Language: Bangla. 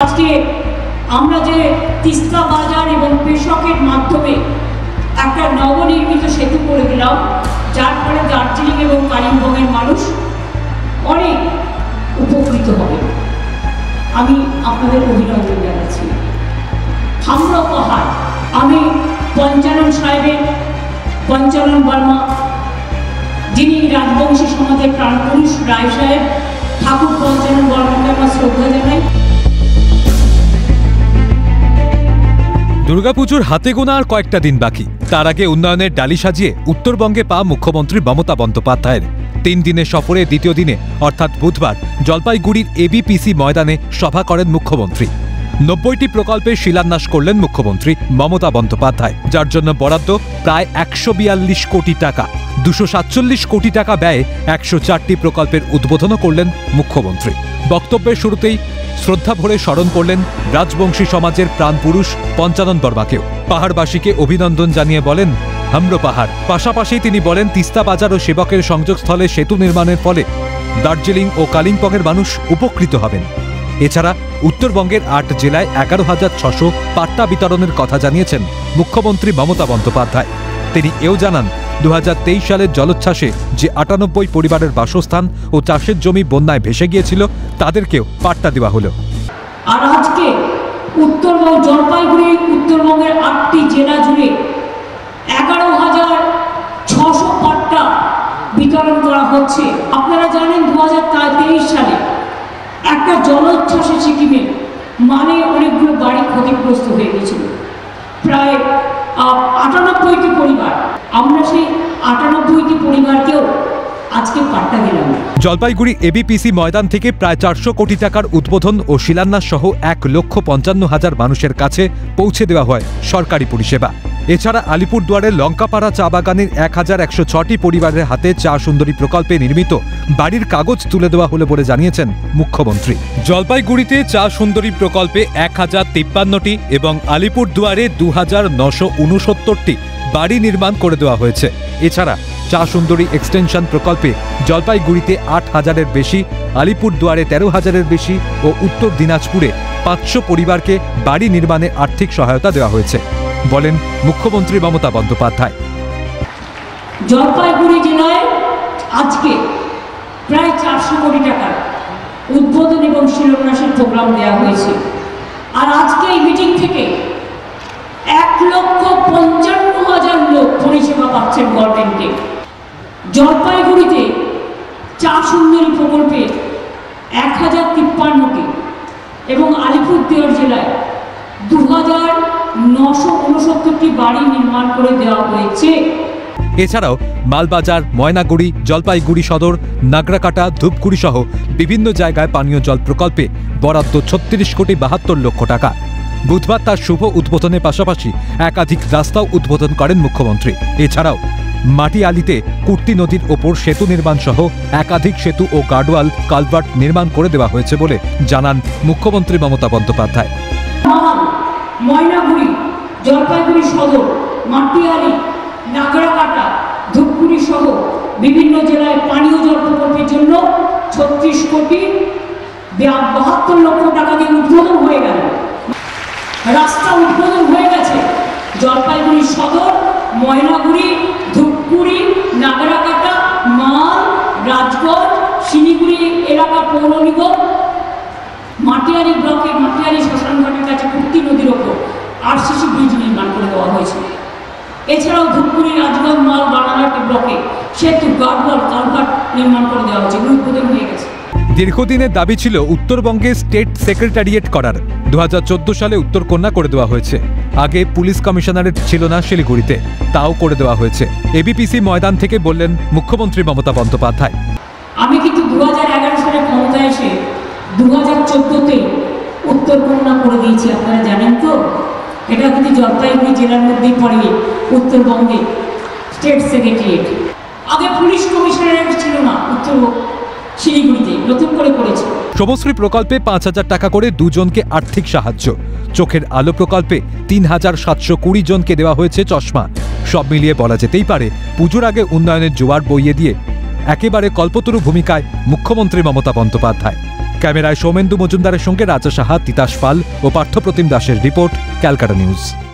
আজকে আমরা যে তিস্তা বাজার এবং পেশকের মাধ্যমে একটা নবনির্মিত সেতু করে দিলাম, যার ফলে দার্জিলিং এবং কালিম্পংয়ের মানুষ অনেক উপকৃত হবে। আমি আপনাদের অভিনন্দন জানাচ্ছি। হামরা পাহাড়, আমি পঞ্চানন সাহেবের পঞ্চানন বর্মা, যিনি রাজবংশী সমাজের প্রাণপুরুষ রায় সাহেব, ঠাকুর পঞ্চানন বর্মাকে আমার শ্রদ্ধা জানাই। দুর্গাপুজোর হাতে গোনা আর কয়েকটা দিন বাকি, তার আগে উন্নয়নের ডালি সাজিয়ে উত্তরবঙ্গে পা মুখ্যমন্ত্রী মমতা বন্দ্যোপাধ্যায়ের 3 দিনের সফরে দ্বিতীয় দিনে অর্থাৎ বুধবার জলপাইগুড়ির এবিপিসি ময়দানে সভা করেন মুখ্যমন্ত্রী। 90টি প্রকল্পের শিলান্যাস করলেন মুখ্যমন্ত্রী মমতা বন্দ্যোপাধ্যায়, যার জন্য বরাদ্দ প্রায় 142 কোটি টাকা। 247 কোটি টাকা ব্যয়ে 104টি প্রকল্পের উদ্বোধনও করলেন মুখ্যমন্ত্রী। বক্তব্যের শুরুতেই শ্রদ্ধা ভরে স্মরণ করলেন রাজবংশী সমাজের প্রাণপুরুষ পঞ্চানন বর্মাকেও। পাহাড়বাসীকে অভিনন্দন জানিয়ে বলেন হামরো পাহাড়। পাশাপাশি তিনি বলেন তিস্তা বাজার ও সেবকের সংযোগস্থলে সেতু নির্মাণের ফলে দার্জিলিং ও কালিম্পংয়ের মানুষ উপকৃত হবেন। এছাড়া উত্তরবঙ্গের 8 জেলায় 11,600 পাট্টা বিতরণের কথা জানিয়েছেন মুখ্যমন্ত্রী মমতা বন্দ্যোপাধ্যায়। তিনি এও জানান 2023 সালের জলোচ্ছ্বাসে যে 98 পরিবারের বাসস্থান ও চাষের জমি বন্যায় ভেসে গিয়েছিল তাদেরকেও পাট্টা দেওয়া হলো। আর আজকে উত্তরবঙ্গ জলপাইগুড়ি উত্তরবঙ্গের 8টি জেলা জুড়ে 11,600 পাট্টা বিতরণ করা হচ্ছে। আপনারা জানেন 2023 সালে একটা জলোচ্ছ্বাসে সিকিমে অনেকগুলো বাড়ি ক্ষতিগ্রস্ত হয়ে গেছিল, প্রায় 98টি পরিবার। আমরা সেই 98টি পরিবারকেও আজকে পাট্টা দিলাম। জলপাইগুড়ি এবিপিসি ময়দান থেকে প্রায় 400 কোটি টাকার উদ্বোধন ও শিলান্যাস সহ 1,55,000 মানুষের কাছে পৌঁছে দেওয়া হয় সরকারি পরিষেবা। এছাড়া আলিপুরদুয়ারের লঙ্কাপাড়া চা বাগানের 1,106টি পরিবারের হাতে চা সুন্দরী প্রকল্পে নির্মিত বাড়ির কাগজ তুলে দেওয়া হলো বলে জানিয়েছেন মুখ্যমন্ত্রী। জলপাইগুড়িতে চা সুন্দরী প্রকল্পে 1,053টি এবং আলিপুরদুয়ারে 2,969টি বাড়ি নির্মাণ করে দেওয়া হয়েছে। এছাড়া চা সুন্দরী এক্সটেনশন প্রকল্পে জলপাইগুড়িতে 8,000-এর বেশি, আলিপুরদুয়ারে 13,000-এর বেশি ও উত্তর দিনাজপুরে 500 পরিবারকে বাড়ি নির্মাণে আর্থিক সহায়তা দেওয়া হয়েছে বলেন মুখ্যমন্ত্রী মমতা বন্দ্যোপাধ্যায়। জলপাইগুড়ি জেলায় আজকে প্রায় 400 কোটি টাকার উদ্বোধন এবং শিলান্যাসের প্রোগ্রাম দেওয়া হয়েছে। আর আজকে এই মিটিং থেকে 1,55,000 লোক পরিষেবা পাচ্ছেন গভর্নমেন্টে। জলপাইগুড়িতে চা সুন্দরী প্রকল্পে 1,053টি এবং আলিপুরদুয়ার জেলায় 2,969টি বাড়ি নির্মাণ করে দেওয়া হয়েছে। এছাড়াও মালবাজার, ময়নাগুড়ি, জলপাইগুড়ি সদর, নাগরাকাটা, ধূপগুড়ি সহ বিভিন্ন জায়গায় পানীয় জল প্রকল্পে বরাদ্দ 36 কোটি 72 লক্ষ টাকা। বুধবার তার শুভ উদ্বোধনের পাশাপাশি একাধিক রাস্তাও উদ্বোধন করেন মুখ্যমন্ত্রী। এছাড়াও মাটিয়ালিতে কুর্তি নদীর ওপর সেতু নির্মাণ সহ একাধিক সেতু ও গার্ডওয়াল কালভার্ট নির্মাণ করে দেওয়া হয়েছে বলে জানান মুখ্যমন্ত্রী মমতা বন্দ্যোপাধ্যায়। ময়নাগুড়ি, জলপাইগুড়ি সদর, মাটিয়ালি, নাগরাকাটা, ধূপগুড়ি সহ বিভিন্ন জেলায় পানীয় জল প্রকল্পের জন্য 36 কোটি 72 লক্ষ টাকা দিয়ে উদ্বোধন হয়ে গেল। রাস্তা উদ্বোধন হয়ে গেছে জলপাইগুড়ি সদর, ময়নাগুড়ি, ধূপগুড়ি, নাগরাকাটা, মাল, রাজগঞ্জ, শিলিগুড়ি এলাকা পৌর নিগম, মাটিয়ালি ব্লকে মাটিয়ালি শ্মশানঘাটের কাছে কুর্তি নদীর ওপর আরসিসি ব্রিজ নির্মাণ করে দেওয়া হয়েছে। এছাড়াও ধূপগুড়ি, রাজগঞ্জ, মাল, বানারহাট ব্লকে সেতু, গার্ডওয়াল, কালভার্ট নির্মাণ করে দেওয়া হয়েছে, উদ্বোধন হয়ে গেছে। দীর্ঘদিনের দাবি ছিল উত্তরবঙ্গে স্টেট সেক্রেটারিয়েট করার। 2014 সালে উত্তরকন্যা করে দেওয়া হয়েছে। আগে পুলিশ কমিশনারেট ছিল না শিলিগুড়িতে, তাও করে দেওয়া হয়েছে। এবিপিসি ময়দান থেকে বললেন মুখ্যমন্ত্রী মমতা বন্দ্যোপাধ্যায়। আমি কিন্তু 2011 সালে ক্ষমতায় এসে 2014-তে উত্তরকন্যা করে দিয়েছি, আপনারা জানেন তো। এটা কিন্তু জলপাইগুড়ি জেলার মধ্যেই পড়ে উত্তরবঙ্গে স্টেট সেক্রেটারিয়েট। আগে পুলিশ কমিশনারেট ছিল না শিলিগুড়িতে, নতুন করে করেছে। শুভশ্রী প্রকল্পে 5,000 টাকা করে দুজনকে আর্থিক সাহায্য। চোখের আলো প্রকল্পে 3,720 জনকে দেওয়া হয়েছে চশমা। সব মিলিয়ে বলা যেতেই পারে পুজোর আগে উন্নয়নের জোয়ার বইয়ে দিয়ে একেবারে কল্পতরু ভূমিকায় মুখ্যমন্ত্রী মমতা বন্দ্যোপাধ্যায়। ক্যামেরায় সৌমেন্দু মজুমদারের সঙ্গে রাজা সাহা, তিতাস পাল ও পার্থপ্রতিম দাসের রিপোর্ট, ক্যালকাটা নিউজ।